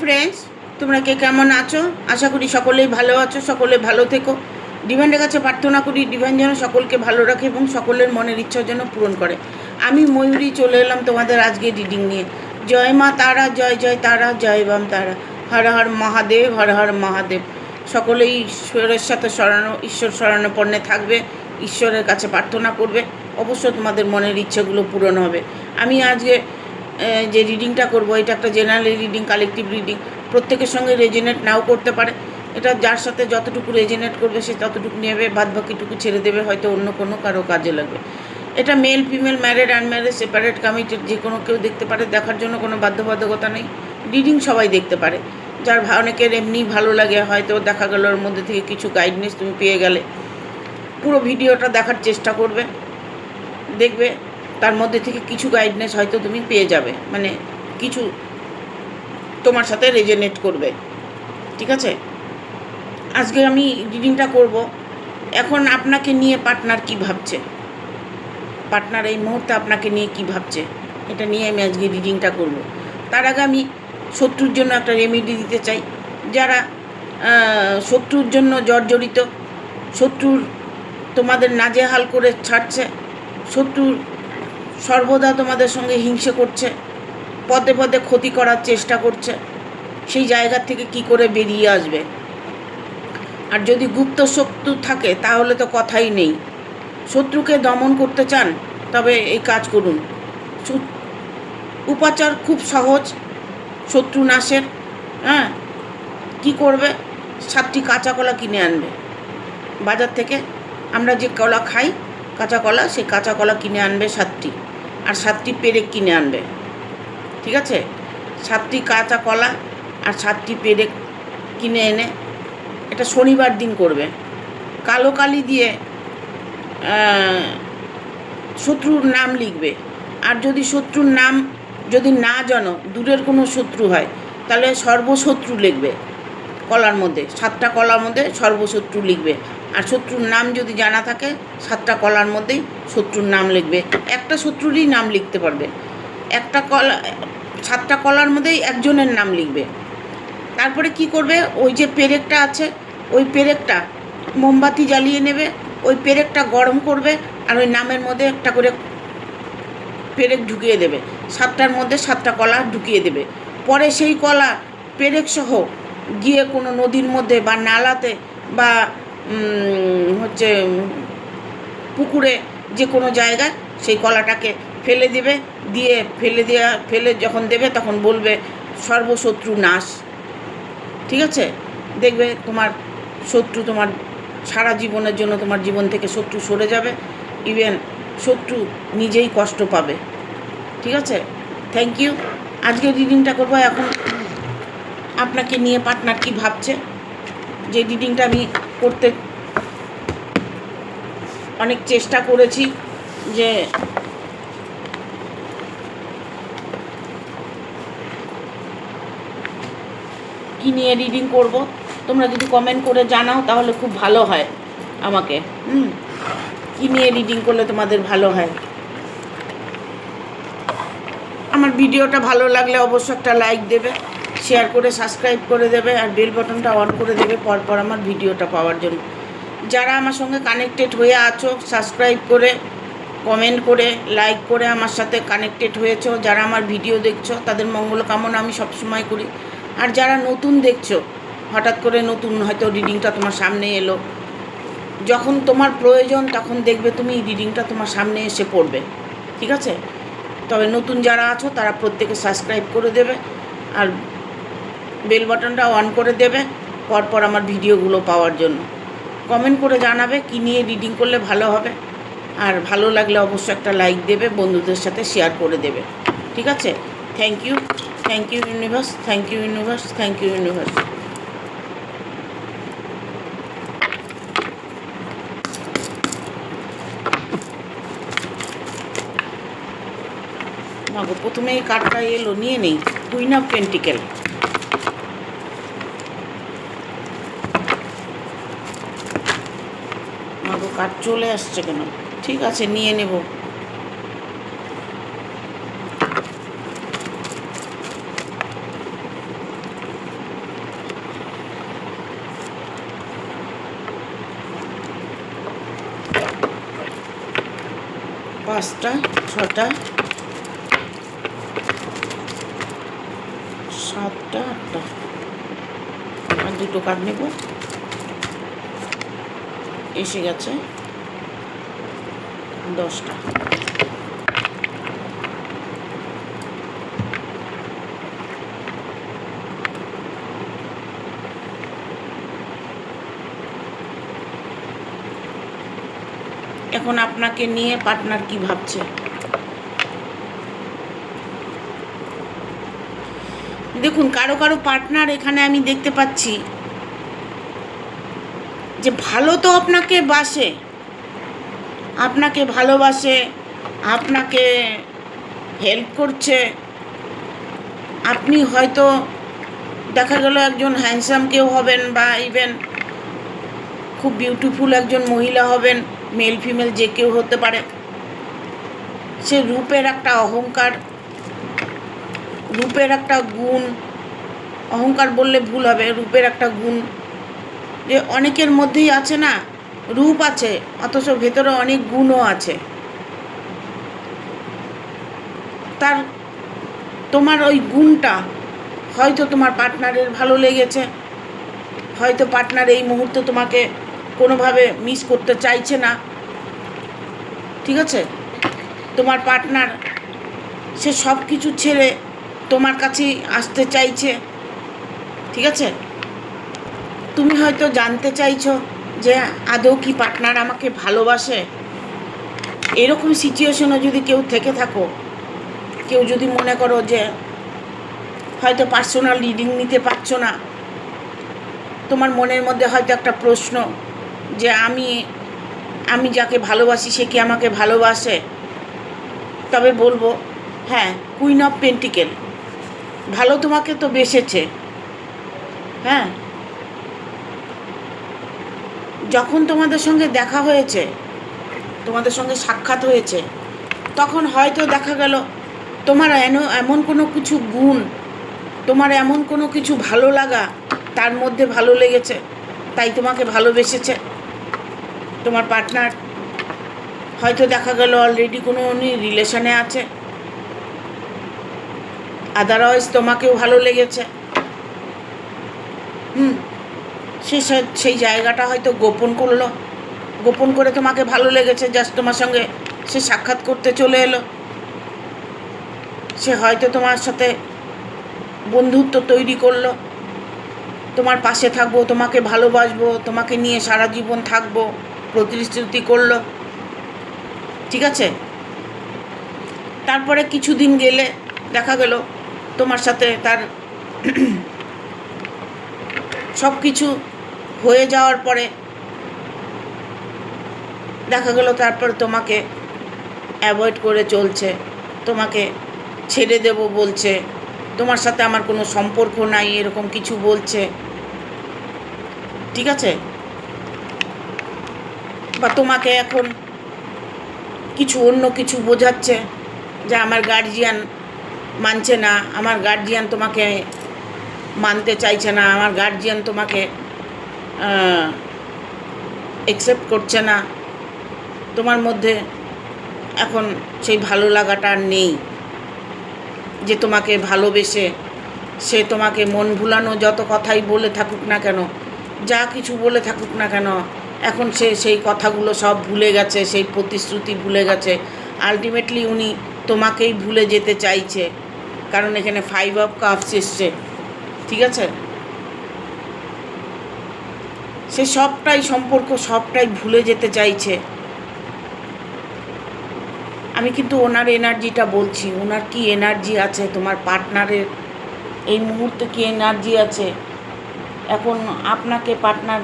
Friends, তোমরা কে কেমন আছো? আশা করি সকলেই ভালো আছো, সকলে ভালো থেকো। ডিভাইনের কাছে প্রার্থনা করি ডিভাইন যেন সকলকে ভালো রাখে এবং সকলের মনের ইচ্ছা যেন পূরণ করে। আমি ময়ূরী চলে এলাম তোমাদের আজকে রিডিং নিয়ে। জয় মা তারা, জয় জয় তারা, জয় বাম তারা, হর হর মহাদেব, হর হর মহাদেব। সকলেই ঈশ্বরের সাথে ঈশ্বর শরণাপন্নে থাকবে, ঈশ্বরের কাছে প্রার্থনা করবে, অবশ্য তোমাদের মনের ইচ্ছেগুলো পূরণ হবে। আমি আজকে যে রিডিংটা করব এটা একটা জেনারেল রিডিং, কালেকটিভ রিডিং। প্রত্যেকের সঙ্গে রেজোনেট নাও করতে পারে। এটা যার সাথে যতটুকু রেজোনেট করবে সে ততটুকু নেবে, বাদ বাকিটুকু ছেড়ে দেবে, হয়তো অন্য কোনো কারো কাজে লাগবে। এটা male female, married unmarried, separate committed, যে কোনো কেউ দেখতে পারে। দেখার জন্য কোনো বাধ্যবাধকতা নেই। রিডিং সবাই দেখতে পারে। যার অনেকের এমনি ভালো লাগে, হয়তো দেখা গেল ওর মধ্যে থেকে কিছু গাইডনেস তুমি পেয়ে গেলে। পুরো ভিডিওটা দেখার চেষ্টা করবে, দেখবে তার মধ্যে থেকে কিছু গাইডনেস হয়তো তুমি পেয়ে যাবে, মানে কিছু তোমার সাথে রেজোনেট করবে। ঠিক আছে, আজকে আমি রিডিংটা করব। এখন আপনাকে নিয়ে পার্টনার কি ভাবছে, পার্টনার এই মুহূর্তে আপনাকে নিয়ে কি ভাবছে, এটা নিয়ে আমি আজকে রিডিংটা করব। তার আগে আমি শত্রুর জন্য একটা রেমেডি দিতে চাই। যারা শত্রুর জন্য জর্জরিত, শত্রুর তোমাদের নাজেহাল করে ছাড়ছে, শত্রুর সর্বদা তোমাদের সঙ্গে হিংসে করছে, পদে পদে ক্ষতি করার চেষ্টা করছে, সেই জায়গা থেকে কি করে বেরিয়ে আসবে। আর যদি গুপ্ত শত্রু থাকে তাহলে তো কথাই নেই। শত্রুকে দমন করতে চান তবে এই কাজ করুন। উপাচার খুব সহজ শত্রু নাশের। কি করবে, 7টি কাঁচা কলা কিনে আনবে বাজার থেকে। আমরা যে কলা খাই কাঁচা কলা, সেই কাঁচা কলা কিনে আনবে 7টি, আর 7টি পেরেক কিনে আনবে। ঠিক আছে, 7টি কাঁচা কলা আর 7টি পেরেক কিনে এনে এটা শনিবার দিন করবে। কালো কালি দিয়ে শত্রুর নাম লিখবে। আর যদি শত্রুর নাম যদি না জানো, দূরের কোনো শত্রু হয়, তাহলে সর্বশত্রু লিখবে কলার মধ্যে। 7টা কলার মধ্যে সর্বশত্রু লিখবে। আর শত্রুর নাম যদি জানা থাকে 7টা কলার মধ্যেই শত্রুর নাম লিখবে। একটা শত্রুরই নাম লিখতে পারবে। একটা কলা, 7টা কলার মধ্যেই একজনের নাম লিখবে। তারপরে কি করবে, ওই যে পেরেকটা আছে, ওই পেরেকটা মোমবাতি জ্বালিয়ে নেবে, ওই পেরেকটা গরম করবে, আর ওই নামের মধ্যে একটা করে পেরেক ঢুকিয়ে দেবে। 7টার মধ্যে 7টা কলা ঢুকিয়ে দেবে। পরে সেই কলা পেরেক সহ গিয়ে কোনো নদীর মধ্যে বা নালাতে বা পুকুরে, যে কোনো জায়গায় সেই কলাটাকে ফেলে দেবে। ফেলে যখন দেবে তখন বলবে সর্বশত্রু নাশ। ঠিক আছে, দেখবে তোমার শত্রু তোমার সারা জীবনের জন্য তোমার জীবন থেকে শত্রু সরে যাবে। ইভেন শত্রু নিজেই কষ্ট পাবে। ঠিক আছে, থ্যাংক ইউ। আজকে রিডিংটা করবো। এখন আপনাকে নিয়ে পার্টনার কি ভাবছে, যে রিডিংটা আমি করতে অনেক চেষ্টা করেছি, যে কী নিয়ে রিডিং করব। তোমরা যদি কমেন্ট করে জানাও তাহলে খুব ভালো হয় আমাকে। কী নিয়ে রিডিং করলে তোমাদের ভালো হয়। আমার ভিডিওটা ভালো লাগলে অবশ্যই একটা লাইক দেবে, শেয়ার করে সাবস্ক্রাইব করে দেবে, আর বেল বাটনটা অন করে দেবে পরপর আমার ভিডিওটা পাওয়ার জন্য। যারা আমার সঙ্গে কানেক্টেড হয়ে আছো, সাবস্ক্রাইব করে, কমেন্ট করে, লাইক করে আমার সাথে কানেক্টেড হয়েছো, যারা আমার ভিডিও দেখছো, তাদের মঙ্গল কামনা আমি সবসময় করি। আর যারা নতুন দেখছো, হঠাৎ করে নতুন হয়তো রিডিংটা তোমার সামনে এলো, যখন তোমার প্রয়োজন তখন দেখবে তুমি রিডিংটা তোমার সামনে এসে পড়বে। ঠিক আছে, তবে নতুন যারা আছো তারা প্রত্যেকে সাবস্ক্রাইব করে দেবে আর বেল বাটনটা অন করে দেবে পরপর আমার ভিডিওগুলো পাওয়ার জন্য। কমেন্ট করে জানাবে কী নিয়ে রিডিং করলে ভালো হবে, আর ভালো লাগলে অবশ্যই একটা লাইক দেবে, বন্ধুদের সাথে শেয়ার করে দেবে। ঠিক আছে, thank you, thank you universe, thank you universe, thank you universe. মাগো, প্রথমে এই কার্ডটা এলো, নিয়ে নেই। Queen of pentacle. মাগো, কার্ড চলে আসছে কেন? ঠিক আছে, নিয়ে নেব। 5টা 6টা 7টা 8টা, আর 2টো কার্ড নেব। এসে গেছে 10টা। এখন আপনাকে নিয়ে পার্টনার কি ভাবছে? দেখুন, কারো কারো পার্টনার এখানে আমি দেখতে পাচ্ছি যে ভালো তো আপনাকে বাসে, আপনাকে ভালোবাসে, আপনাকে হেল্প করছে। আপনি হয়তো দেখা গেল একজন হ্যান্ডসাম কেউ হবেন, বা ইভেন খুব বিউটিফুল একজন মহিলা হবেন, মেল ফিমেল যে কেউ হতে পারে। সে রূপের একটা অহংকার, রূপের একটা গুণ, অহংকার বললে ভুল হবে, রূপের একটা গুণ যে অনেকের মধ্যেই আছে না, রূপ আছে অথচ ভেতরে অনেক গুণও আছে। তার তোমার ওই গুণটা হয়তো তোমার পার্টনারের ভালো লেগেছে, হয়তো পার্টনার এই মুহূর্তে তোমাকে কোনোভাবে মিস করতে চাইছে না, ঠিক আছে? তোমার পার্টনার সে সব কিছু ছেড়ে তোমার কাছেই আসতে চাইছে, ঠিক আছে? তুমি হয়তো জানতে চাইছো যে আদৌ কি পার্টনার আমাকে ভালোবাসে। এরকম সিচুয়েশনে যদি কেউ থেকে থাকো, কেউ যদি মনে করো যে হয়তো পার্সোনাল রিডিং নিতে পারছো না, তোমার মনের মধ্যে হয়তো একটা প্রশ্ন যে আমি যাকে ভালোবাসি সে কি আমাকে ভালোবাসে, তবে বলবো হ্যাঁ, কুইন অফ পেন্টিকেল ভালো তোমাকে তো বেসেছে। হ্যাঁ, যখন তোমাদের সঙ্গে দেখা হয়েছে, তোমাদের সঙ্গে সাক্ষাৎ হয়েছে, তখন হয়তো দেখা গেল তোমার এমন কোনো কিছু গুণ, তোমার এমন কোনো কিছু ভালো লাগা তার মধ্যে ভালো লেগেছে, তাই তোমাকে ভালোবেসেছে। তোমার পার্টনার হয়তো দেখা গেল অলরেডি কোনো উনি রিলেশনে আছে, আদারওয়াইজ তোমাকেও ভালো লেগেছে। সেই জায়গাটা হয়তো গোপন করলো, গোপন করে তোমাকে ভালো লেগেছে, জাস্ট তোমার সঙ্গে সে সাক্ষাৎ করতে চলে এলো। সে হয়তো তোমার সাথে বন্ধুত্ব তৈরি করলো, তোমার পাশে থাকবো, তোমাকে ভালোবাসবো, তোমাকে নিয়ে সারা জীবন থাকবো প্রতিশ্রুতি করলো, ঠিক আছে? তারপরে কিছুদিন গেলে দেখা গেল তোমার সাথে তার সব কিছু হয়ে যাওয়ার পরে দেখা গেল তারপর তোমাকে অ্যাভয়েড করে চলছে, তোমাকে ছেড়ে দেব বলছে, তোমার সাথে আমার কোনো সম্পর্ক নাই, এরকম কিছু বলছে, ঠিক আছে? বা তোমাকে এখন অন্য কিছু বোঝাচ্ছে যে আমার গার্জিয়ান মানছে না, আমার গার্জিয়ান তোমাকে মানতে চাইছে না, আমার গার্জিয়ান তোমাকে অ্যাকসেপ্ট করছে না, তোমার মধ্যে এখন সেই ভালো লাগাটা আর নেই যে তোমাকে ভালোবেসে সে তোমাকে মন ভুলানো যত কথাই বলে থাকুক না কেন, যা কিছু বলে থাকুক না কেন, এখন সে সেই কথাগুলো সব ভুলে গেছে, সেই প্রতিশ্রুতি ভুলে গেছে। আলটিমেটলি উনি তোমাকেই ভুলে যেতে চাইছে, কারণ এখানে 5 অফ কাপস এসছে, ঠিক আছে? সে সবটাই সম্পর্ক সবটাই ভুলে যেতে চাইছে। আমি কিন্তু ওনার এনার্জিটা বলছি, ওনার কি এনার্জি আছে, তোমার পার্টনারের এই মুহূর্তে কি এনার্জি আছে। এখন আপনাকে পার্টনার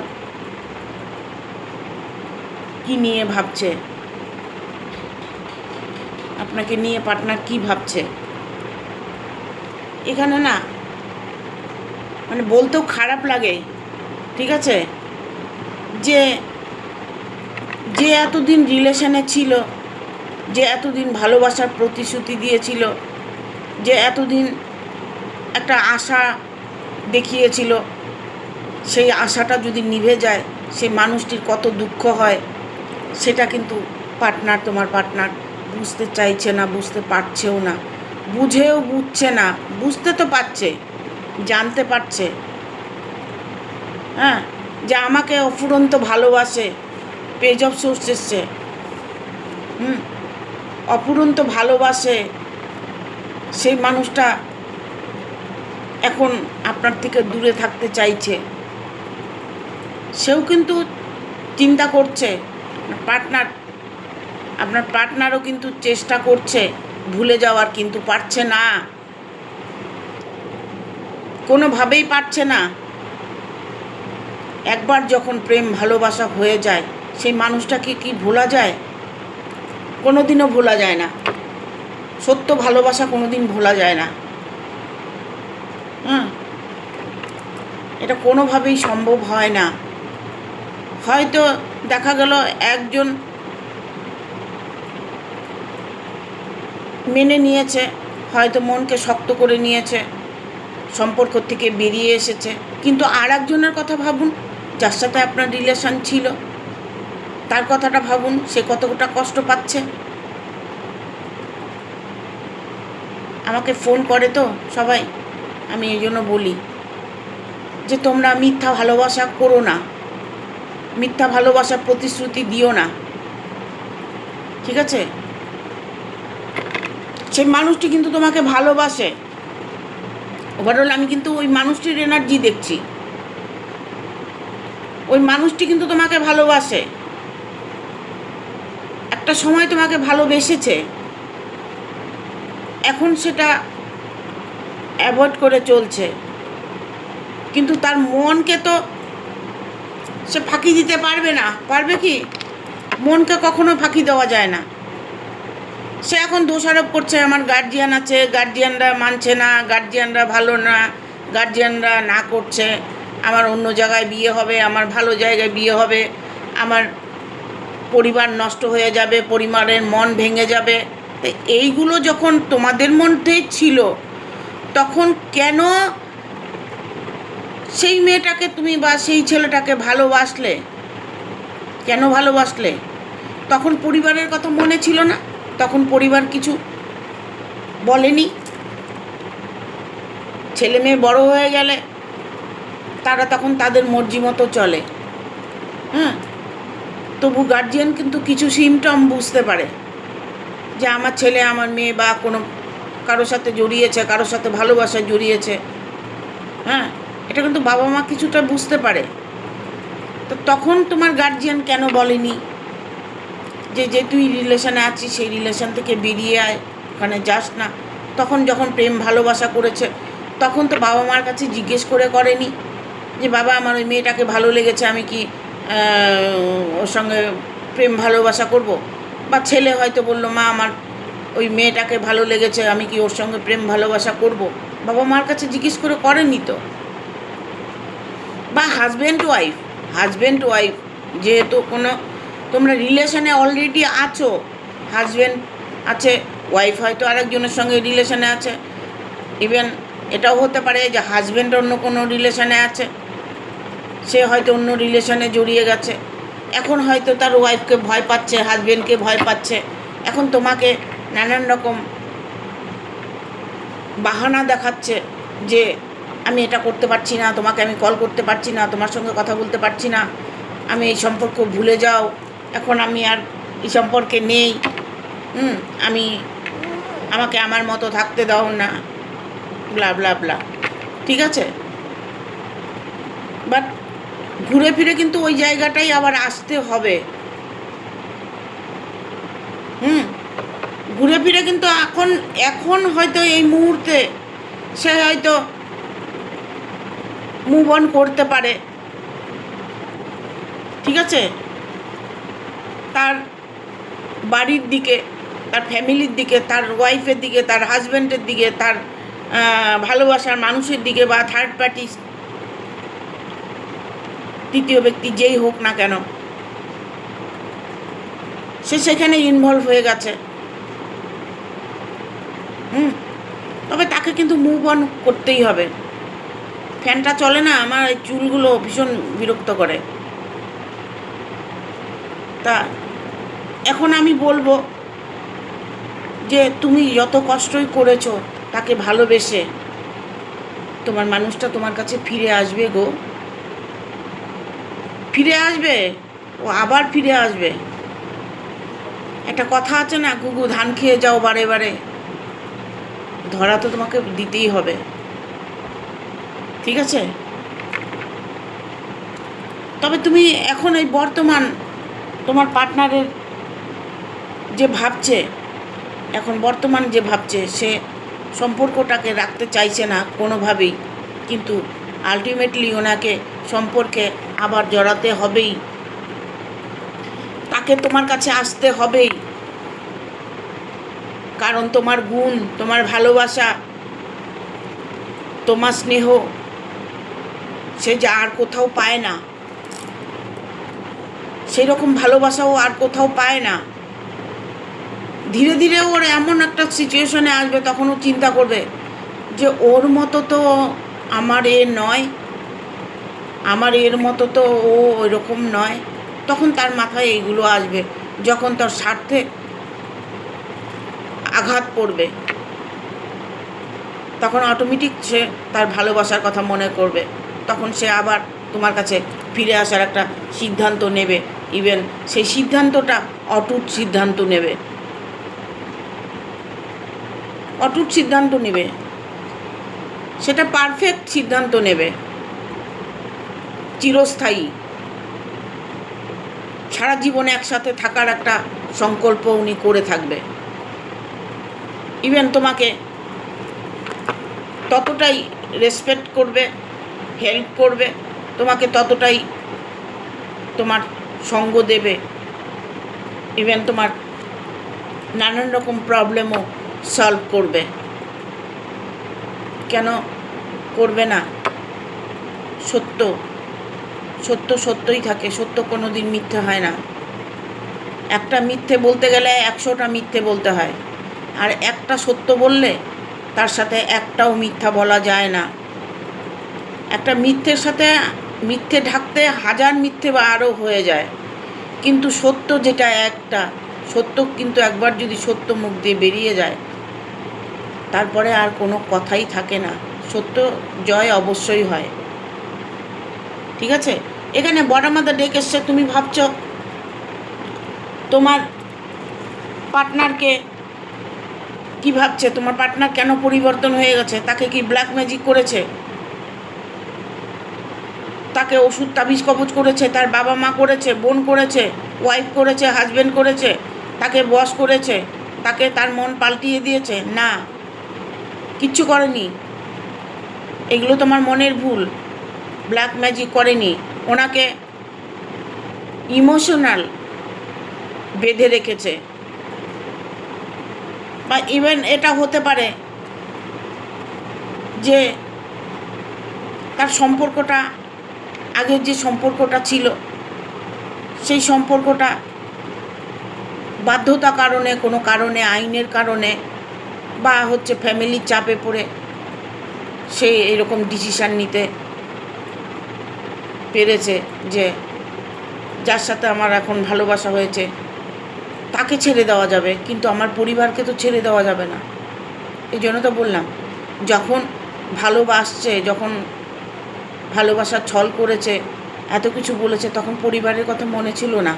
কি নিয়ে ভাবছে, আপনাকে নিয়ে পার্টনার কি ভাবছে এখানে না, মানে বলতেও খারাপ লাগে, ঠিক আছে? যে যে এতদিন রিলেশনে ছিল, যে এতদিন ভালোবাসার প্রতিশ্রুতি দিয়েছিল, যে এতদিন একটা আশা দেখিয়েছিল, সেই আশাটা যদি নিভে যায় সেই মানুষটির কত দুঃখ হয় সেটা কিন্তু তোমার পার্টনার বুঝতে চাইছে না, বুঝতে পারছেও না, বুঝেও বুঝছে না। বুঝতে তো পারছে, জানতে পারছে, হ্যাঁ, যে আমাকে অফুরন্ত ভালোবাসে, পেজ অফ সোর্স এসছে, অফুরন্ত ভালোবাসে, সেই মানুষটা এখন আপনার থেকে দূরে থাকতে চাইছে। সেও কিন্তু চিন্তা করছে, আপনার পার্টনারও কিন্তু চেষ্টা করছে ভুলে যাওয়ার, কিন্তু পারছে না, কোনোভাবেই পারছে না। একবার যখন প্রেম ভালোবাসা হয়ে যায়, সেই মানুষটাকে কি ভোলা যায়? কোনোদিনও ভোলা যায় না। সত্য ভালোবাসা কোনোদিন ভোলা যায় না। এটা কোনোভাবেই সম্ভব হয় না। হয়তো দেখা গেল একজন মেনে নিয়েছে, হয়তো মনকে শক্ত করে নিয়েছে, সম্পর্ক থেকে বেরিয়ে এসেছে, কিন্তু আর একজনের কথা ভাবুন, যার সাথে আপনার রিলেশন ছিল, তার কথাটা ভাবুন, সে কতটা কষ্ট পাচ্ছে। আমাকে ফোন করে তো সবাই, আমি এই জন্য বলি যে তোমরা মিথ্যা ভালোবাসা করো না, মিথ্যা ভালোবাসার প্রতিশ্রুতি দিও না, ঠিক আছে? সেই মানুষটি কিন্তু তোমাকে ভালোবাসে। ওভারঅল আমি কিন্তু ওই মানুষটির এনার্জি দেখছি, ওই মানুষটি কিন্তু তোমাকে ভালোবাসে, একটা সময় তোমাকে ভালোবেসেছে, এখন সেটা অ্যাভয়েড করে চলছে, কিন্তু তার মনকে তো সে ফাঁকি দিতে পারবে না। পারবে কি? মনকে কখনো ফাঁকি দেওয়া যায় না। সে এখন দোষারোপ করছে, আমার গার্জিয়ান আছে, গার্জিয়ানরা মানছে না, গার্জিয়ানরা ভালো না, গার্জিয়ানরা না করছে, আমার অন্য জায়গায় বিয়ে হবে, আমার ভালো জায়গায় বিয়ে হবে, আমার পরিবার নষ্ট হয়ে যাবে, পরিবারের মন ভেঙে যাবে। তো এইগুলো যখন তোমাদের মধ্যে ছিল, তখন কেন সেই মেয়েটাকে তুমি বা সেই ছেলেটাকে ভালোবাসলে? কেন ভালোবাসলে? তখন পরিবারের কথা মনে ছিল না? তখন পরিবার কিছু বলেনি? ছেলে মেয়ে বড় হয়ে গেলে তারা তখন তাদের মর্জি মতো চলে, তবু গার্জিয়ান কিন্তু কিছু সিমটম বুঝতে পারে যে আমার ছেলে আমার মেয়ে বা কোনো কারোর সাথে জড়িয়েছে, কারোর সাথে ভালোবাসা জড়িয়েছে, এটা কিন্তু বাবা মা কিছুটা বুঝতে পারে। তো তখন তোমার গার্জিয়ান কেন বলেনি যে তুই রিলেশনে আছিস, সেই রিলেশন থেকে বেরিয়ে আয়, ওখানে যাস না? তখন যখন প্রেম ভালোবাসা করেছে, তখন তো বাবা মার কাছে জিজ্ঞেস করে করেনি যে বাবা আমার ওই মেয়েটাকে ভালো লেগেছে, আমি কি ওর সঙ্গে প্রেম ভালোবাসা করব? বা ছেলে হয়তো বললো মা আমার ওই মেয়েটাকে ভালো লেগেছে, আমি কি ওর সঙ্গে প্রেম ভালোবাসা করব? বাবা মার কাছে জিজ্ঞেস করে করেনি তো। বা হাজব্যান্ড ওয়াইফ যেহেতু কোনো তোমরা রিলেশনে অলরেডি আছো, হাজব্যান্ড আছে, ওয়াইফ হয়তো আরেকজনের সঙ্গে রিলেশনে আছে, ইভেন এটাও হতে পারে যে হাজব্যান্ড অন্য কোনো রিলেশনে আছে, সে হয়তো অন্য রিলেশনে জড়িয়ে গেছে, এখন হয়তো তার ওয়াইফকে ভয় পাচ্ছে, হাজব্যান্ডকে ভয় পাচ্ছে, এখন তোমাকে নানান রকম বাহানা দেখাচ্ছে যে আমি এটা করতে পারছি না, তোমাকে আমি কল করতে পারছি না, তোমার সঙ্গে কথা বলতে পারছি না, আমি এই সম্পর্ক ভুলে যাও, এখন আমি আর এই সম্পর্কে নেই, আমাকে আমার মতো থাকতে দাও না, ব্লা ব্লা ব্লা, ঠিক আছে? বাট ঘুরে ফিরে কিন্তু ওই জায়গাটাই আবার আসতে হবে। ঘুরে ফিরে কিন্তু এখন হয়তো এই মুহূর্তে সে হয়তো মুভ অন করতে পারে, ঠিক আছে? তার বাড়ির দিকে, তার ফ্যামিলির দিকে, তার ওয়াইফের দিকে, তার হাজব্যান্ডের দিকে, তার ভালোবাসার মানুষের দিকে, বা থার্ড পার্টি, তৃতীয় ব্যক্তি যেই হোক না কেন, সে সেখানে ইনভলভ হয়ে গেছে। তবে তাকে কিন্তু মুভ অন করতেই হবে। ফ্যানটা চলে না, আমার এই চুলগুলো ভীষণ বিরক্ত করে। তা এখন আমি বলবো যে তুমি যত কষ্টই করেছো তাকে ভালোবেসে তোমার মানুষটা তোমার কাছে ফিরে আসবে গো, ফিরে আসবে, ও আবার ফিরে আসবে। একটা কথা আছে না, ঘুঘু ধান খেয়ে যাও বারে বারে, ধরা তো তোমাকে দিতেই হবে, ঠিক আছে? তবে তুমি এখন এই বর্তমান তোমার পার্টনারের যে ভাবছে, এখন বর্তমান যে ভাবছে, সে সম্পর্কটাকে রাখতে চাইছে না কোনোভাবেই, কিন্তু আলটিমেটলি ওনাকে সম্পর্কে আবার জড়াতে হবেই, তাকে তোমার কাছে আসতে হবেই, কারণ তোমার গুণ, তোমার ভালোবাসা, তোমার স্নেহ সে যা আর কোথাও পায় না, সেই রকম ভালোবাসাও আর কোথাও পায় না। ধীরে ধীরে ওর এমন একটা সিচুয়েশনে আসবে, তখন ও চিন্তা করবে যে ওর মতো তো আমার এ নয়, আমার এর মতো তো ও ওইরকম নয়। তখন তার মাথায় এইগুলো আসবে, যখন তার স্বার্থে আঘাত পড়বে, তখন অটোমেটিক সে তার ভালোবাসার কথা মনে করবে, তখন সে আবার তোমার কাছে ফিরে আসার একটা সিদ্ধান্ত নেবে। ইভেন সেই সিদ্ধান্তটা অটুট সিদ্ধান্ত নেবে, অটুট সিদ্ধান্ত নেবে, সেটা পারফেক্ট সিদ্ধান্ত নেবে, চিরস্থায়ী, সারা জীবনে একসাথে থাকার একটা সংকল্প উনি করে থাকবে। ইভেন তোমাকে ততটাই রেসপেক্ট করবে, হেল্প করবে, তোমাকে ততটাই তোমার সঙ্গ দেবে, ইভেন তোমার নানান রকম প্রবলেমও সলভ করবে। কেন করবে না? সত্য সত্য সত্যই থাকে, সত্য কোনো দিন মিথ্যে হয় না। একটা মিথ্যে বলতে গেলে 100টা মিথ্যে বলতে হয়, আর একটা সত্য বললে তার সাথে একটাও মিথ্যা বলা যায় না। একটা মিথ্যের সাথে মিথ্যে ঢাকতে 1000 মিথ্যে বা আরও হয়ে যায়, কিন্তু সত্য যেটা একটা সত্য, কিন্তু একবার যদি সত্য মুখ দিয়ে বেরিয়ে যায়, তারপরে আর কোনো কথাই থাকে না, সত্য জয় অবশ্যই হয়, ঠিক আছে? এখানে বড় মাথা ডেকে এসছে, তুমি ভাবছ তোমার পার্টনারকে কি ভাবছে, তোমার পার্টনার কেন পরিবর্তন হয়ে গেছে? তাকে কি ব্ল্যাক ম্যাজিক করেছে? তাকে ওষুধ তাবিজ কবজ করেছে? তার বাবা মা করেছে? বোন করেছে? ওয়াইফ করেছে? হাজব্যান্ড করেছে? তাকে বস করেছে? তাকে তার মন পাল্টিয়ে দিয়েছে? না, কিচ্ছু করেনি, এগুলো তোমার মনের ভুল। ব্ল্যাক ম্যাজিক করেনি, ওনাকে ইমোশনাল বেঁধে রেখেছে। বা ইভেন এটা হতে পারে যে তার সম্পর্কটা, আগের যে সম্পর্কটা ছিল, সেই সম্পর্কটা বাধ্যতা কারণে, কোনো কারণে, আইনের কারণে, বা হচ্ছে ফ্যামিলির চাপে পড়ে সে এরকম ডিসিশান নিতে পেরেছে যে যার সাথে আমার এখন ভালোবাসা হয়েছে তাকে ছেড়ে দেওয়া যাবে, কিন্তু আমার পরিবারকে তো ছেড়ে দেওয়া যাবে না। এই জন্য তো বললাম, যখন ভালোবাসছে, যখন ভালোবাসার ছল করেছে, এত কিছু বলেছে, তখন পরিবারের কথা মনে ছিল না।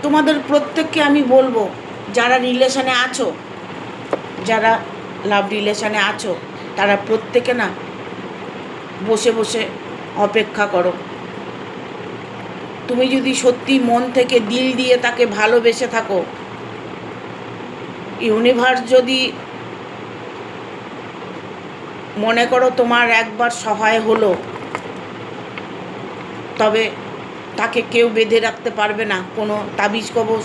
তোমাদের প্রত্যেককে আমি বলবো, যারা রিলেশনে আছো, যারা লাভ রিলেশনে আছো, তারা প্রত্যেকে না বসে বসে অপেক্ষা করো। তুমি যদি সত্যি মন থেকে দিল দিয়ে তাকে ভালোবেসে থাকো, ইউনিভার্স যদি মনে করো তোমার একবার সহায় হলো, তবে তাকে কেউ বেঁধে রাখতে পারবে না। কোনো তাবিজ কবজ,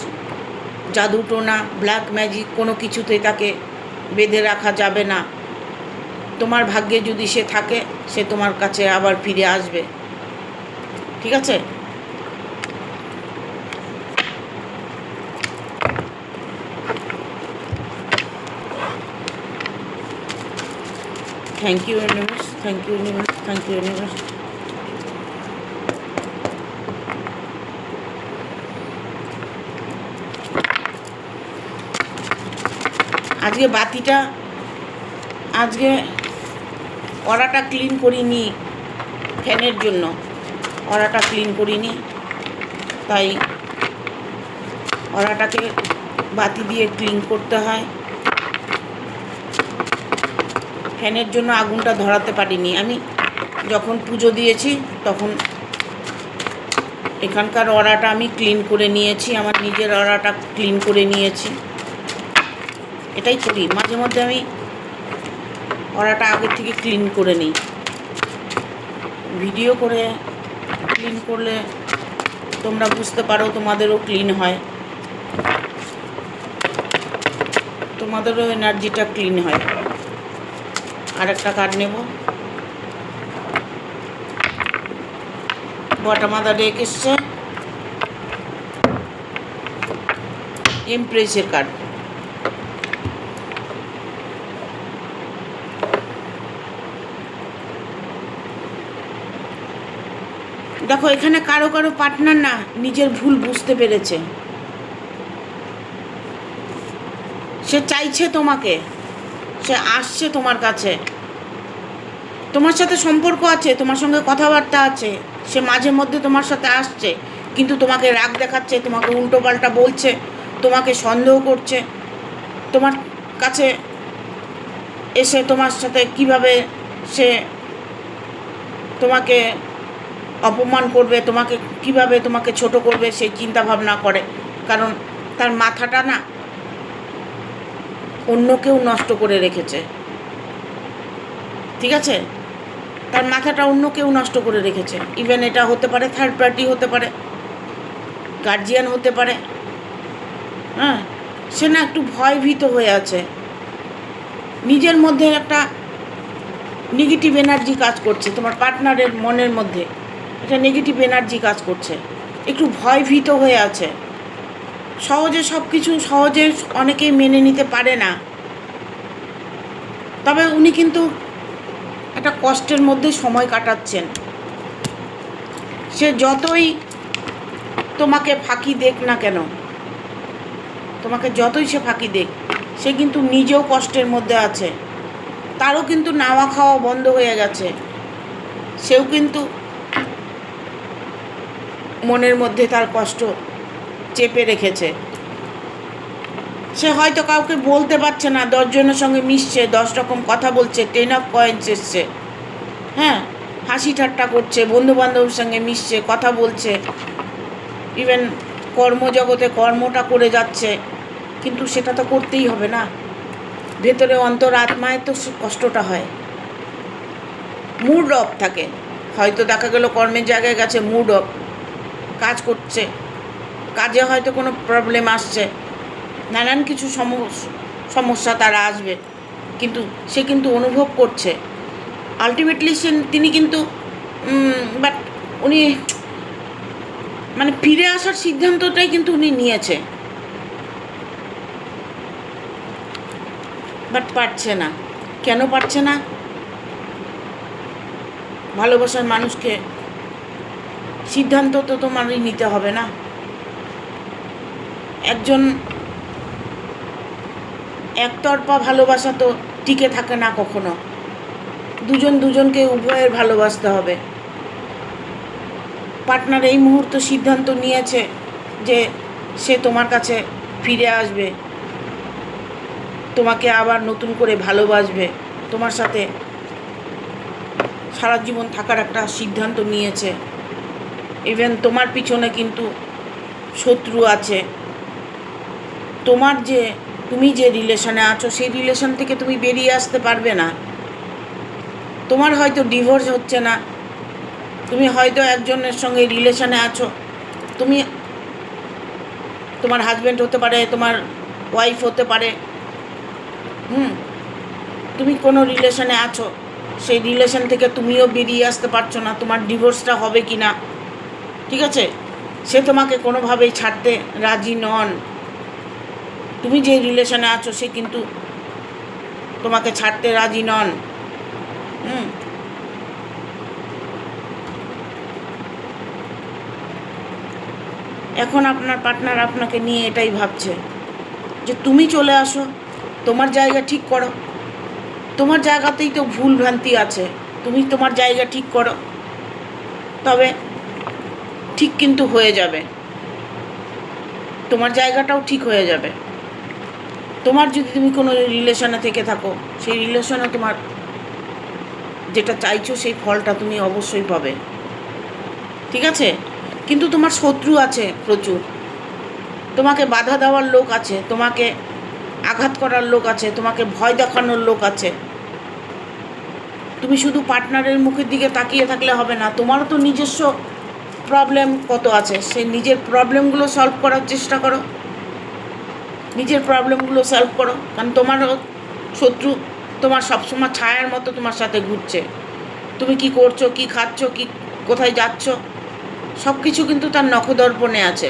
জাদুটোনা, ব্ল্যাক ম্যাজিক কোনো কিছুতেই তাকে বেঁধে রাখা যাবে না। তোমার ভাগ্যে যদি সে থাকে, সে তোমার কাছে আবার ফিরে আসবে, ঠিক আছে? Thank you universe, thank you universe, thank you universe. আজকে বাতিটা আজকে অরাটা ক্লিন করিনি, ফ্যানের জন্য অরাটা ক্লিন করিনি, তাই অরাটাকে বাতি দিয়ে ক্লিন করতে হয়। ফ্যানের জন্য আগুনটা ধরাতে পারিনি। আমি যখন পুজো দিয়েছি তখন এখানকার অরাটা আমি ক্লিন করে নিয়েছি, আমার নিজের অরাটা ক্লিন করে নিয়েছি। এটাই করি, মাঝে মধ্যে আমি অরাটা আগে থেকে ক্লিন করে নিই। ভিডিও করে ক্লিন করলে তোমরা বুঝতে পারো, তোমাদেরও ক্লিন হয়, তোমাদেরও এনার্জিটা ক্লিন হয়। আর একটা কার্ড নেব, বটম অফ দ্য ডেক এসছে এমপ্রেসের কার্ড। দেখো এখানে কারো কারো পার্টনার না নিজের ভুল বুঝতে পেরেছে, সে চাইছে তোমাকে, সে আসছে তোমার কাছে, তোমার সাথে সম্পর্ক আছে, তোমার সঙ্গে কথাবার্তা আছে, সে মাঝে মধ্যে তোমার সাথে আসছে, কিন্তু তোমাকে রাগ দেখাচ্ছে, তোমাকে উল্টোপাল্টা বলছে, তোমাকে সন্দেহ করছে, তোমার কাছে এসে তোমার সাথে কিভাবে সে তোমাকে অপমান করবে, তোমাকে কিভাবে তোমাকে ছোট করবে সেই চিন্তা ভাবনা করে। কারণ তার মাথাটা না অন্য কেউ নষ্ট করে রেখেছে, ঠিক আছে? তার মাথাটা অন্য কেউ নষ্ট করে রেখেছে। ইভেন এটা হতে পারে থার্ড পার্টি, হতে পারে গার্জিয়ান, হতে পারে। হ্যাঁ, সে না একটু ভয়ভীত হয়ে আছে, নিজের মধ্যে একটা নেগেটিভ এনার্জি কাজ করছে, তোমার পার্টনারের মনের মধ্যে একটা নেগেটিভ এনার্জি কাজ করছে, একটু ভয়ভীত হয়ে আছে। সহজে সব কিছু সহজে অনেকেই মেনে নিতে পারে না, তবে উনি কিন্তু একটা কষ্টের মধ্যে সময় কাটাচ্ছেন। সে যতই তোমাকে ফাঁকি দেখ না কেন, তোমাকে যতই সে ফাঁকি দেখ, সে কিন্তু নিজেও কষ্টের মধ্যে আছে, তারও কিন্তু নাওয়া খাওয়া বন্ধ হয়ে গেছে, সেও কিন্তু মনের মধ্যে তার কষ্ট চেপে রেখেছে। সে হয়তো কাউকে বলতে পারছে না, 10 জনের সঙ্গে মিশছে, 10 রকম কথা বলছে, 10 অফ কয়েন্স এসছে, হ্যাঁ, হাসি ঠাট্টা করছে, বন্ধুবান্ধবের সঙ্গে মিশছে, কথা বলছে, ইভেন কর্মজগতে কর্মটা করে যাচ্ছে, কিন্তু সেটা তো করতেই হবে না, ভেতরে অন্তর আত্মায় তো কষ্টটা হয়, মুড অফ থাকে। হয়তো দেখা গেল কর্মের জায়গায় গেছে, মুড অফ, কাজ করছে, কাজে হয়তো কোনো প্রবলেম আসছে, নানান কিছু সমস্যা তারা আসবে, কিন্তু সে কিন্তু অনুভব করছে আলটিমেটলি তিনি কিন্তু বাট উনি মানে ফিরে আসার সিদ্ধান্তটাই কিন্তু উনি নিয়েছে, বাট পারছে না। কেন পারছে না? ভালোবাসার মানুষকে সিদ্ধান্ত তো তোমারই নিতে হবে না। একজন একতরফা ভালোবাসা তো টিকে থাকে না কখনো, দুজন দুজনকে উভয়ের ভালোবাসতে হবে। পার্টনার এই মুহূর্তে সিদ্ধান্ত নিয়েছে যে সে তোমার কাছে ফিরে আসবে, তোমাকে আবার নতুন করে ভালোবাসবে, তোমার সাথে সারা জীবন থাকার একটা সিদ্ধান্ত নিয়েছে। ইভেন তোমার পিছনে কিন্তু শত্রু আছে, তুমি যে রিলেশনে আছো সেই রিলেশন থেকে তুমি বেরিয়ে আসতে পারবে না। তোমার হয়তো ডিভোর্স হচ্ছে না, তুমি হয়তো একজনের সঙ্গে রিলেশনে আছো, তোমার হাজব্যান্ড হতে পারে, তোমার ওয়াইফ হতে পারে, তুমি কোনো রিলেশনে আছো, সেই রিলেশন থেকে তুমিও বেরিয়ে আসতে পারছো না, তোমার ডিভোর্সটা হবে কি না, ঠিক আছে? সে তোমাকে কোনোভাবেই ছাড়তে রাজি নন। তুমি যে রিলেশনে আছো সে কিন্তু তোমাকে ছাড়তে রাজি নন। এখন আপনার পার্টনার আপনাকে নিয়ে এটাই ভাবছে যে তুমি চলে আসো, তোমার জায়গা ঠিক করো। তোমার জায়গাতেই তো ভুল ভ্রান্তি আছে, তুমি তোমার জায়গা ঠিক করো, তবে ঠিক কিন্তু হয়ে যাবে, তোমার জায়গাটাও ঠিক হয়ে যাবে। তোমার যদি তুমি কোনো রিলেশনে থেকে থাকো, সেই রিলেশনে তোমার যেটা চাইছো সেই ফলটা তুমি অবশ্যই পাবে, ঠিক আছে? কিন্তু তোমার শত্রু আছে প্রচুর, তোমাকে বাধা দেওয়ার লোক আছে, তোমাকে আঘাত করার লোক আছে, তোমাকে ভয় দেখানোর লোক আছে। তুমি শুধু পার্টনারের মুখের দিকে তাকিয়ে থাকলে হবে না, তোমারও তো নিজস্ব প্রবলেম কত আছে, সেই নিজের প্রবলেমগুলো সলভ করার চেষ্টা করো, নিজের প্রবলেমগুলো সলভ করো। কারণ তোমারও শত্রু তোমার সবসময় ছায়ার মতো তোমার সাথে ঘুরছে, তুমি কি করছো, কি খাচ্ছ, কি কোথায় যাচ্ছ, সব কিছু কিন্তু তার নখদর্পণে আছে।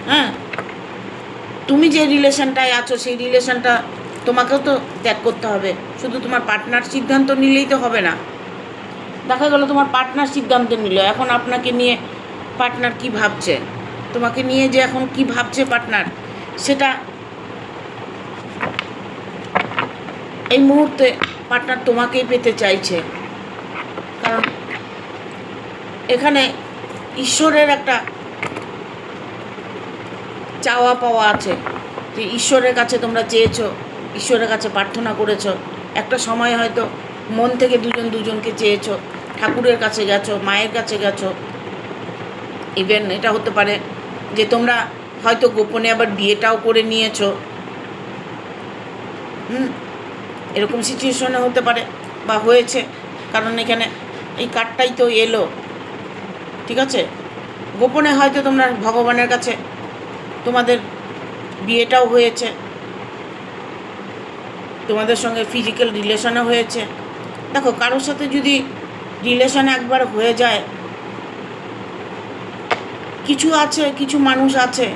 হ্যাঁ, তুমি যে রিলেশনটায় আছো সেই রিলেশনটা তোমাকেও তো ত্যাগ করতে হবে, শুধু তোমার পার্টনার সিদ্ধান্ত নিলেই তো হবে না। দেখা গেল তোমার পার্টনার সিদ্ধান্ত নিল, এখন আপনাকে নিয়ে পার্টনার কি ভাবছে, তোমাকে নিয়ে যে এখন কি ভাবছে পার্টনার, সেটা এই মুহূর্তে পার্টনার তোমাকেই পেতে চাইছে। কারণ এখানে ঈশ্বরের একটা চাওয়া পাওয়া আছে, যে ঈশ্বরের কাছে তোমরা চেয়েছো, ঈশ্বরের কাছে প্রার্থনা করেছো, একটা সময় হয়তো মন থেকে দুজনকে চেয়েছো, ঠাকুরের কাছে গেছো, মায়ের কাছে গেছো, ইভেন এটা হতে পারে যে তোমরা হয়তো গোপনে আবার বিয়েটাও করে নিয়েছো। এরকম সিচুয়েশনে হতে পারে বা হয়েছে, কারণ এখানে এই কার্ডটাই তো এলো, ঠিক আছে? গোপনে হয়তো তোমরা ভগবানের কাছে তোমাদের বিয়েটাও হয়েছে, তোমাদের সঙ্গে ফিজিক্যাল রিলেশনও হয়েছে। দেখো, কারোর সাথে যদি রিলেশন একবার হয়ে যায়, কিছু আছে, কিছু মানুষ আছে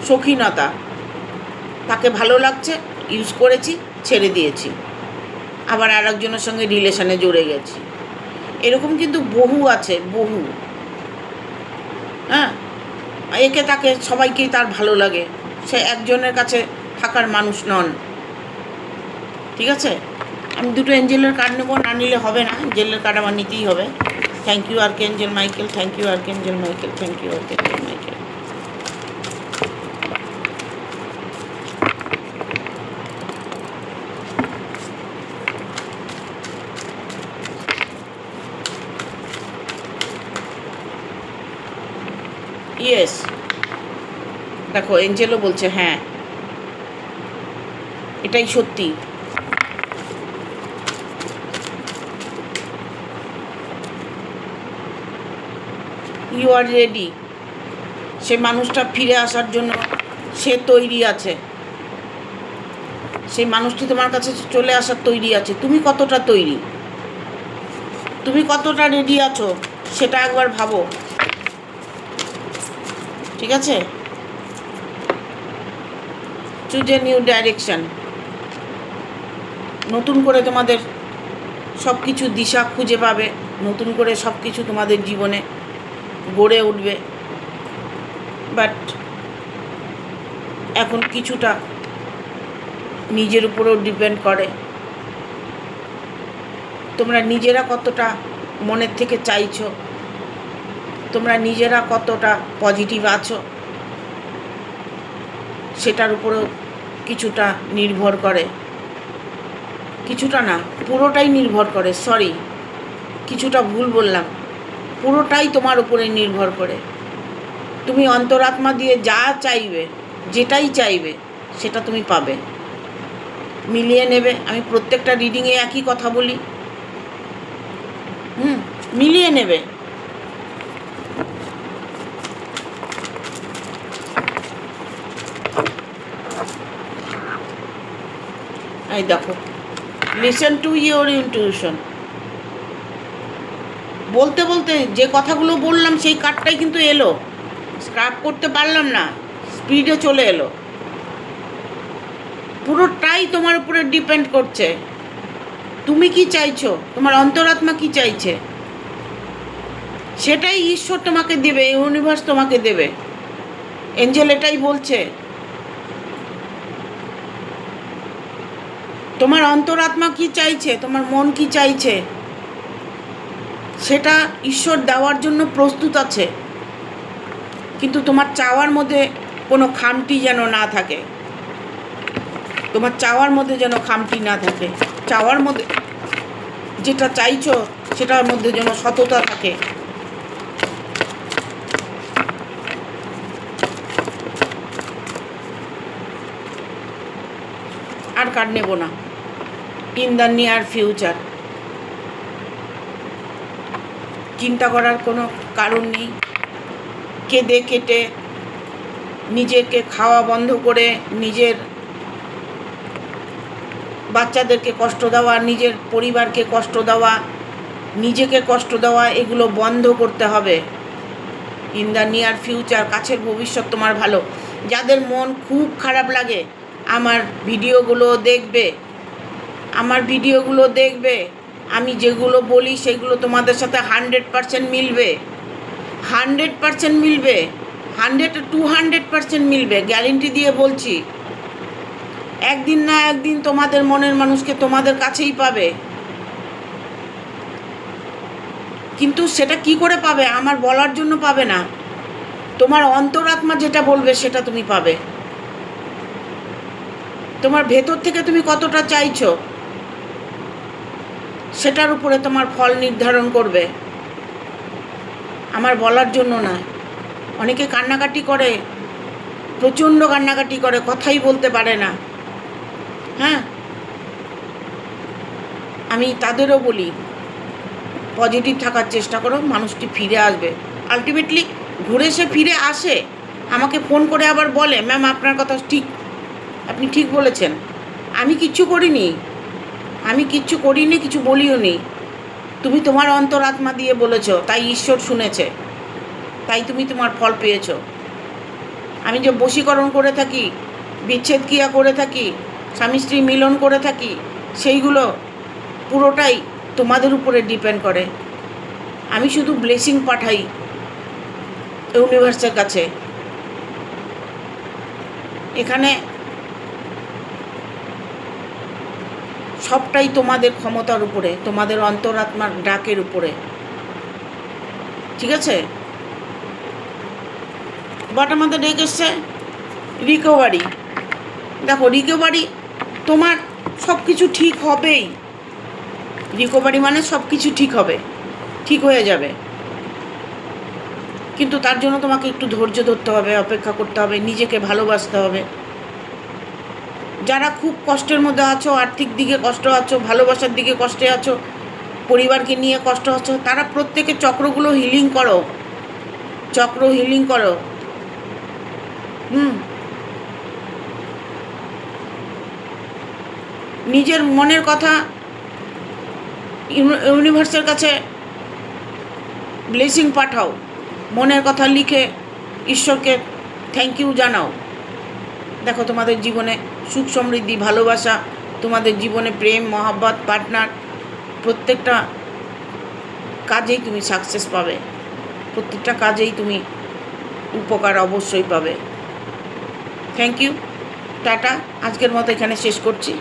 শৌখিনতা, তাকে ভালো লাগছে, ইউজ করেছি, ছেড়ে দিয়েছি, আবার আর একজনের সঙ্গে রিলেশনে জড়ে গেছি, এরকম কিন্তু বহু আছে, বহু। হ্যাঁ, একে তাকে সবাইকেই তার ভালো লাগে, সে একজনের কাছে থাকার মানুষ নন, ঠিক আছে? আমি দুটো এঞ্জেলের কার্ড নেবো, না নিলে হবে না, এঞ্জেলের কার্ড আমার নিতেই হবে। Thank you Archangel Michael, thank you Archangel Michael, thank you Archangel Michael. Yes, দেখো এঞ্জেলও বলছে হ্যাঁ, এটাই সত্যি। ইউ আর রেডি, সে মানুষটা ফিরে আসার জন্য সে তৈরি আছে, সেই মানুষটি তোমার কাছে চলে আসার তৈরি আছে। তুমি কতটা তৈরি, তুমি কতটা রেডি আছো সেটা একবার ভাবো, ঠিক আছে? চুজ এ নিউ ডাইরেকশন, নতুন করে তোমাদের সব কিছু দিশা খুঁজে পাবে, নতুন করে সব কিছু তোমাদের জীবনে গড়ে উঠবে। বাট এখন কিছুটা নিজের উপরেও ডিপেন্ড করে, তোমরা নিজেরা কতটা মনের থেকে চাইছো, তোমরা নিজেরা কতটা পজিটিভ আছো, সেটার উপরেও কিছুটা নির্ভর করে, কিছুটা না, পুরোটাই নির্ভর করে, সরি কিছুটা ভুল বললাম, পুরোটাই তোমার উপরে নির্ভর করে। তুমি অন্তরাত্মা দিয়ে যা চাইবে, যেটাই চাইবে, সেটা তুমি পাবে, মিলিয়ে নেবে। আমি প্রত্যেকটা রিডিংয়ে একই কথা বলি, মিলিয়ে নেবে। এই দেখো, লিসেন টু ইওর ইনটিউশন। বলতে বলতে যে কথাগুলো বললাম সেই কার্ডটাই কিন্তু এলো, স্ক্রাব করতে পারলাম না, স্পিডে চলে এলো। পুরোটাই তোমার উপরে ডিপেন্ড করছে, তুমি কি চাইছো, তোমার অন্তরাত্মা কি চাইছে, সেটাই ঈশ্বর তোমাকে দেবে, ইউনিভার্স তোমাকে দেবে। এঞ্জেল এটাই বলছে, তোমার অন্তরাত্মা কি চাইছে, তোমার মন কি চাইছে, সেটা ঈশ্বর দেওয়ার জন্য প্রস্তুত আছে। কিন্তু তোমার চাওয়ার মধ্যে কোনো খামতি যেন না থাকে, তোমার চাওয়ার মধ্যে যেন খামতি না থাকে। চাওয়ার মধ্যে যেটা চাইছো সেটার মধ্যে যেন সততা থাকে। আর কার্ড নেব না। ইন দ্য নিয়ার ফিউচার চিন্তা করার কোনো কারণ নেই। কেঁদে কেটে নিজেকে খাওয়া বন্ধ করে নিজের বাচ্চাদেরকে কষ্ট দেওয়া, নিজের পরিবারকে কষ্ট দেওয়া, নিজেকে কষ্ট দেওয়া, এগুলো বন্ধ করতে হবে। ইন দ্য নিয়ার ফিউচার, কাছের ভবিষ্যৎ তোমার ভালো। যাদের মন খুব খারাপ লাগে আমার ভিডিওগুলো দেখবে, আমার ভিডিওগুলো দেখবে। আমি যেগুলো বলি সেগুলো তোমাদের সাথে 100% মিলবে, 100% মিলবে, 200% মিলবে, গ্যারেন্টি দিয়ে বলছি। একদিন না একদিন তোমাদের মনের মানুষকে তোমাদের কাছেই পাবে। কিন্তু সেটা কি করে পাবে? আমার বলার জন্য পাবে না, তোমার অন্তরাত্মা যেটা বলবে সেটা তুমি পাবে। তোমার ভেতর থেকে তুমি কতটা চাইছো সেটার উপরে তোমার ফল নির্ধারণ করবে, আমার বলার জন্য না। অনেকে কান্নাকাটি করে, প্রচণ্ড কান্নাকাটি করে, কথাই বলতে পারে না। হ্যাঁ, আমি তাদেরও বলি পজিটিভ থাকার চেষ্টা করো, মানুষটি ফিরে আসবে। আলটিমেটলি ঘুরে সে ফিরে আসে, আমাকে ফোন করে আবার বলে, ম্যাম আপনার কথা ঠিক, আপনি ঠিক বলেছেন, আমি কিচ্ছু করিনি, আমি কিচ্ছু করিনি, কিছু বলিও নি, তুমি তোমার অন্তরাত্মা দিয়ে বলেছো, তাই ঈশ্বর শুনেছে, তাই তুমি তোমার ফল পেয়েছো। আমি যে বশীকরণ করে থাকি, বিচ্ছেদ ক্রিয়া করে থাকি, স্বামী স্ত্রী মিলন করে থাকি, সেইগুলো পুরোটাই তোমাদের উপরে ডিপেন্ড করে। আমি শুধু ব্লেসিং পাঠাই ইউনিভার্সের কাছে। এখানে সবটাই তোমাদের ক্ষমতার উপরে, তোমাদের অন্তরাত্মার ডাকের উপরে, ঠিক আছে? বাট আমাদের ডেকে এসছে রিকভারি। দেখো, রিকভারি তোমার সব কিছু ঠিক হবেই। রিকভারি মানে সব কিছু ঠিক হবে, ঠিক হয়ে যাবে। কিন্তু তার জন্য তোমাকে একটু ধৈর্য ধরতে হবে, অপেক্ষা করতে হবে, নিজেকে ভালোবাসতে হবে। যারা খুব কষ্টের মধ্যে আছো, আর্থিক দিকে কষ্ট আছো, ভালোবাসার দিকে কষ্টে আছো, পরিবারকে নিয়ে কষ্ট আছো, তারা প্রত্যেকে চক্রগুলো হিলিং করো, চক্র হিলিং করো। নিজের মনের কথা ইউনিভার্সের কাছে ব্লেসিং পাঠাও, মনের কথা লিখে ঈশ্বরকে থ্যাংক ইউ জানাও। দেখো, তোমাদের জীবনে সুখ সমৃদ্ধি, ভালোবাসা, তোমাদের জীবনে প্রেম, মহব্বত, পার্টনার, প্রত্যেকটা কাজেই তুমি সাকসেস পাবে, প্রত্যেকটা কাজেই তুমি উপকার অবশ্যই পাবে। Thank you, tata. আজকের মতো এখানে শেষ করছি।